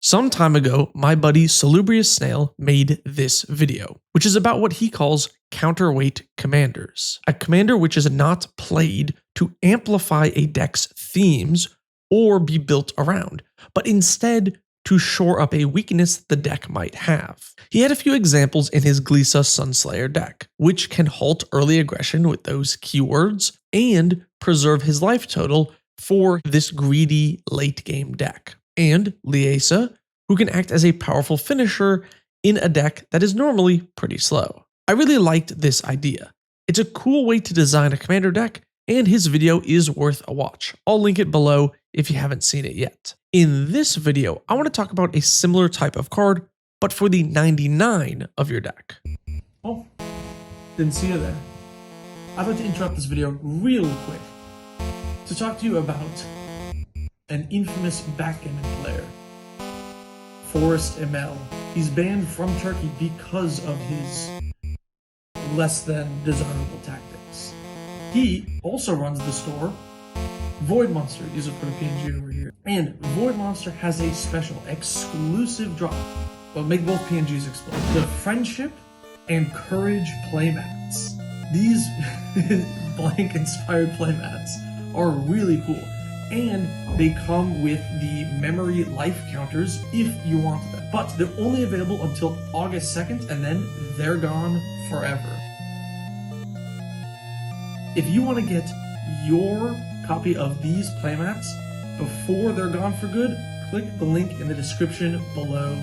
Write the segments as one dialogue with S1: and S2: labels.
S1: Some time ago, my buddy Salubrious Snail made this video, which is about what he calls counterweight commanders. A commander which is not played to amplify a deck's themes or be built around, but instead to shore up a weakness the deck might have. He had a few examples in his Glisa Sunslayer deck, which can halt early aggression with those keywords and preserve his life total for this greedy late game deck. And Liesa, who can act as a powerful finisher in a deck that is normally pretty slow. I really liked this idea. It's a cool way to design a commander deck, and his video is worth a watch. I'll link it below if you haven't seen it yet. In this video, I want to talk about a similar type of card, but for the 99 of your deck. Oh, didn't see you there. I'd like to interrupt this video real quick to talk to you about an infamous backgammon player, Forrest ML. He's banned from Turkey because of his less than desirable tactics. He also runs the store Void Monster. These are for the PNG over here. And Void Monster has a special exclusive drop. Well, make both PNGs explode. The Friendship and Courage playmats. These blank inspired playmats are really cool. And they come with the memory life counters if you want them. But they're only available until August 2nd, and then they're gone forever. If you want to get your copy of these playmats before they're gone for good, click the link in the description below.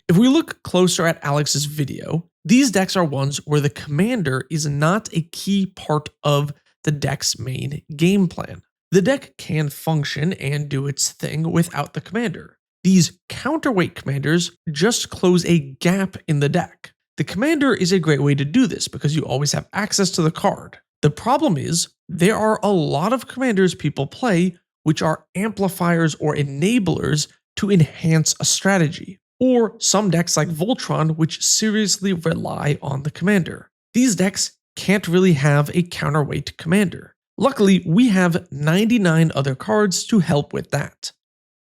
S1: If we look closer at Alex's video, these decks are ones where the commander is not a key part of the deck's main game plan. The deck can function and do its thing without the commander. These counterweight commanders just close a gap in the deck. The commander is a great way to do this because you always have access to the card. The problem is, there are a lot of commanders people play which are amplifiers or enablers to enhance a strategy, or some decks like Voltron which seriously rely on the commander. These decks can't really have a counterweight commander. Luckily, we have 99 other cards to help with that.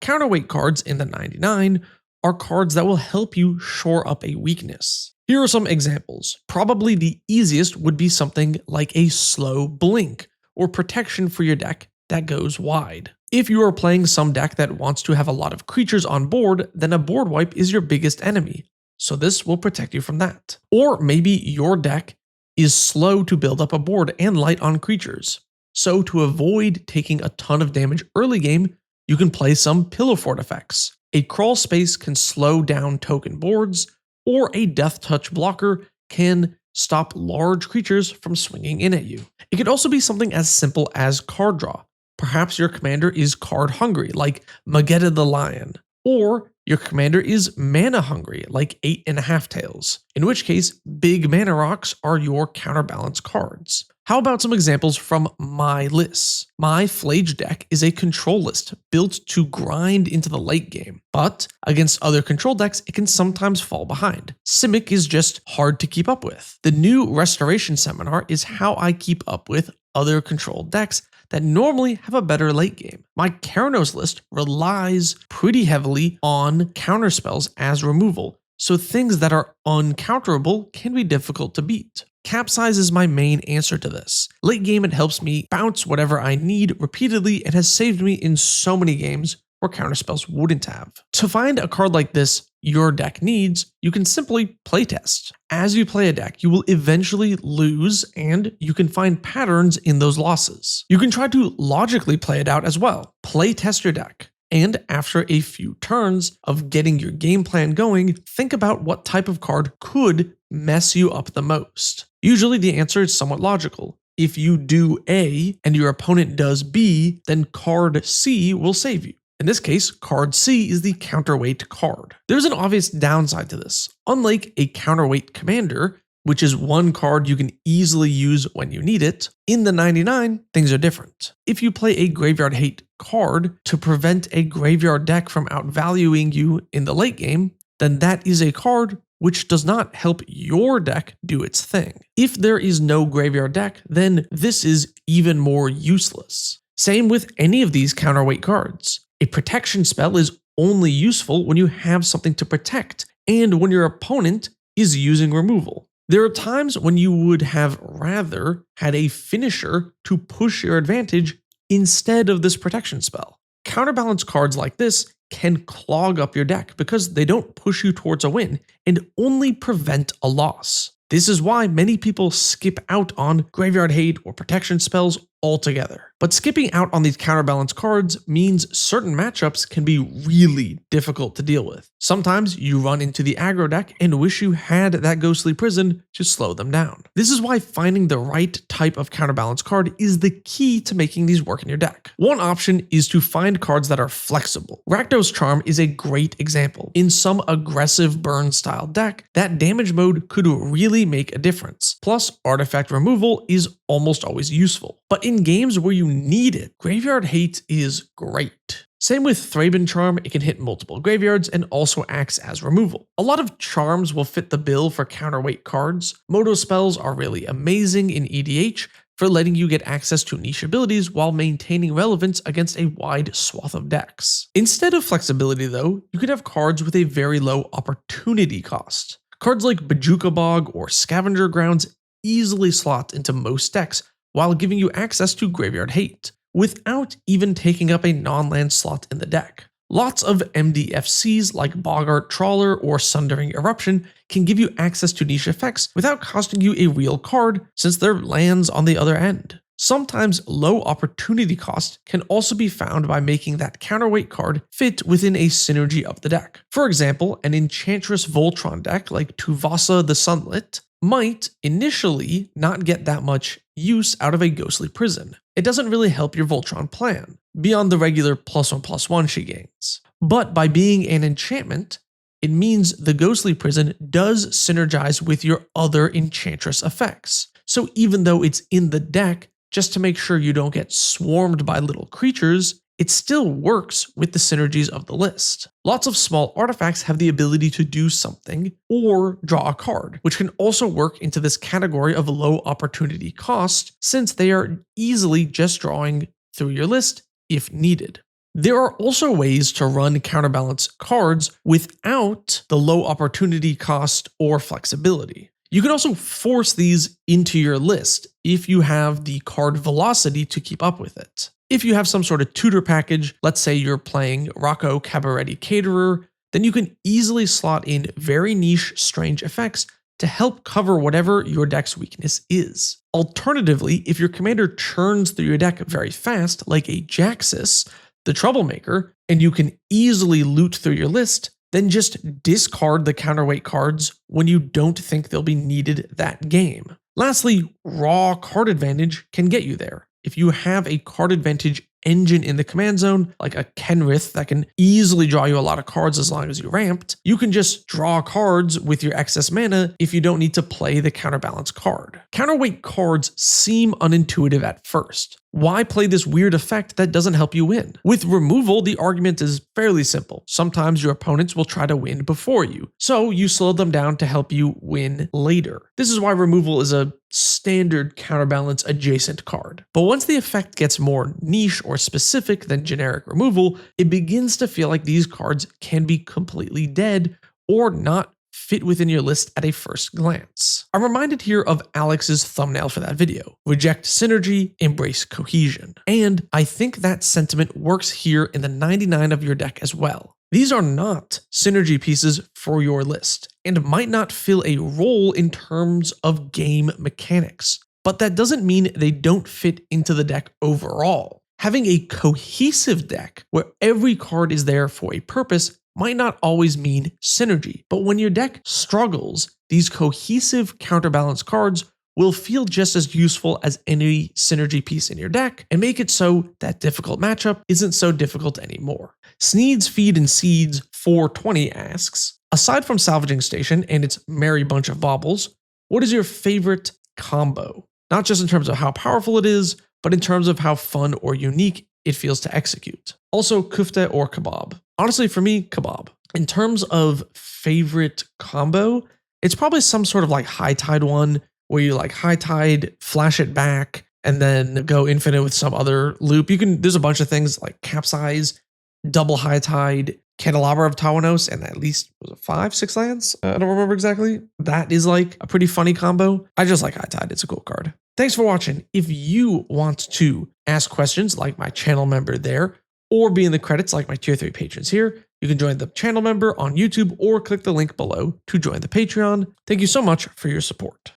S1: Counterweight cards in the 99 are cards that will help you shore up a weakness. Here are some examples. Probably the easiest would be something like a slow blink or protection for your deck that goes wide. If you are playing some deck that wants to have a lot of creatures on board, then a board wipe is your biggest enemy, so this will protect you from that. Or maybe your deck is slow to build up a board and light on creatures. So to avoid taking a ton of damage early game, you can play some pillow fort effects. A crawl space can slow down token boards, or a death touch blocker can stop large creatures from swinging in at you. It could also be something as simple as card draw. Perhaps your commander is card hungry, like Magetta the Lion, or your commander is mana hungry, like 8.5 Tails, in which case big mana rocks are your counterbalance cards. How about some examples from my lists? My Flage deck is a control list built to grind into the late game, but against other control decks, it can sometimes fall behind. Simic is just hard to keep up with. The new Restoration Seminar is how I keep up with other controlled decks that normally have a better late game. My Keranos list relies pretty heavily on counterspells as removal, so things that are uncounterable can be difficult to beat. Capsize is my main answer to this. Late game, it helps me bounce whatever I need repeatedly and has saved me in so many games where counterspells wouldn't have. To find a card like this your deck needs, you can simply playtest. As you play a deck, you will eventually lose, and you can find patterns in those losses. You can try to logically play it out as well. Playtest your deck. And after a few turns of getting your game plan going, think about what type of card could mess you up the most. Usually the answer is somewhat logical. If you do A and your opponent does B, then card C will save you. In this case, card C is the counterweight card. There's an obvious downside to this. Unlike a counterweight commander, which is one card you can easily use when you need it, in the 99, things are different. If you play a Graveyard Hate card to prevent a graveyard deck from outvaluing you in the late game, then that is a card which does not help your deck do its thing. If there is no graveyard deck, then this is even more useless. Same with any of these counterweight cards. A protection spell is only useful when you have something to protect and when your opponent is using removal. There are times when you would have rather had a finisher to push your advantage instead of this protection spell. Counterbalance cards like this can clog up your deck because they don't push you towards a win and only prevent a loss. This is why many people skip out on Graveyard Hate or protection spells altogether. But skipping out on these counterbalance cards means certain matchups can be really difficult to deal with. Sometimes you run into the aggro deck and wish you had that Ghostly Prison to slow them down. This is why finding the right type of counterbalance card is the key to making these work in your deck. One option is to find cards that are flexible. Rakdos Charm is a great example. In some aggressive burn style deck, that damage mode could really make a difference. Plus, artifact removal is almost always useful. But in games where you need it, Graveyard Hate is great. Same with Thraben Charm, it can hit multiple graveyards and also acts as removal. A lot of charms will fit the bill for counterweight cards. Moto spells are really amazing in EDH for letting you get access to niche abilities while maintaining relevance against a wide swath of decks. Instead of flexibility though, you could have cards with a very low opportunity cost. Cards like Bajuka Bog or Scavenger Grounds easily slot into most decks while giving you access to Graveyard Hate, without even taking up a non-land slot in the deck. Lots of MDFCs like Boggart Trawler or Sundering Eruption can give you access to niche effects without costing you a real card since they're lands on the other end. Sometimes low opportunity cost can also be found by making that counterweight card fit within a synergy of the deck. For example, an Enchantress Voltron deck like Tuvasa the Sunlit might initially not get that much use out of a Ghostly Prison. It doesn't really help your Voltron plan, beyond the regular +1/+1 she gains. But by being an enchantment, it means the Ghostly Prison does synergize with your other Enchantress effects. So even though it's in the deck, just to make sure you don't get swarmed by little creatures, it still works with the synergies of the list. Lots of small artifacts have the ability to do something or draw a card, which can also work into this category of low opportunity cost since they are easily just drawing through your list if needed. There are also ways to run counterbalance cards without the low opportunity cost or flexibility. You can also force these into your list if you have the card velocity to keep up with it. If you have some sort of tutor package, let's say you're playing Rocco Cabaretti Caterer, then you can easily slot in very niche strange effects to help cover whatever your deck's weakness is. Alternatively, if your commander churns through your deck very fast, like a Jaxus, the Troublemaker, and you can easily loot through your list, then just discard the counterweight cards when you don't think they'll be needed that game. Lastly, raw card advantage can get you there. If you have a card advantage engine in the command zone, like a Kenrith that can easily draw you a lot of cards as long as you ramped, you can just draw cards with your excess mana if you don't need to play the counterbalance card. Counterweight cards seem unintuitive at first. Why play this weird effect that doesn't help you win? With removal, the argument is fairly simple. Sometimes your opponents will try to win before you, so you slow them down to help you win later. This is why removal is a standard counterbalance adjacent card. But once the effect gets more niche or specific than generic removal, it begins to feel like these cards can be completely dead or not fit within your list at a first glance. I'm reminded here of Alex's thumbnail for that video. Reject synergy, embrace cohesion. And I think that sentiment works here in the 99 of your deck as well. These are not synergy pieces for your list and might not fill a role in terms of game mechanics, but that doesn't mean they don't fit into the deck overall. Having a cohesive deck where every card is there for a purpose might not always mean synergy, but when your deck struggles, these cohesive counterbalance cards will feel just as useful as any synergy piece in your deck and make it so that difficult matchup isn't so difficult anymore. Sneed's Feed and Seeds 420 asks, aside from Salvaging Station and its merry bunch of baubles, what is your favorite combo? Not just in terms of how powerful it is, but in terms of how fun or unique it feels to execute. Also, kufta or kebab. Honestly, for me, kebab. In terms of favorite combo, it's probably some sort of like High Tide one where you like High Tide, flash it back, and then go infinite with some other loop. There's a bunch of things like Capsize, double High Tide, Candelabra of Tawanos, and at least, was it 5-6 lands? I don't remember exactly. That is like a pretty funny combo. I just like High Tide. It's a cool card. Thanks for watching. If you want to ask questions like my channel member there, or be in the credits like my tier 3 patrons here, you can join the channel member on YouTube or click the link below to join the Patreon. Thank you so much for your support.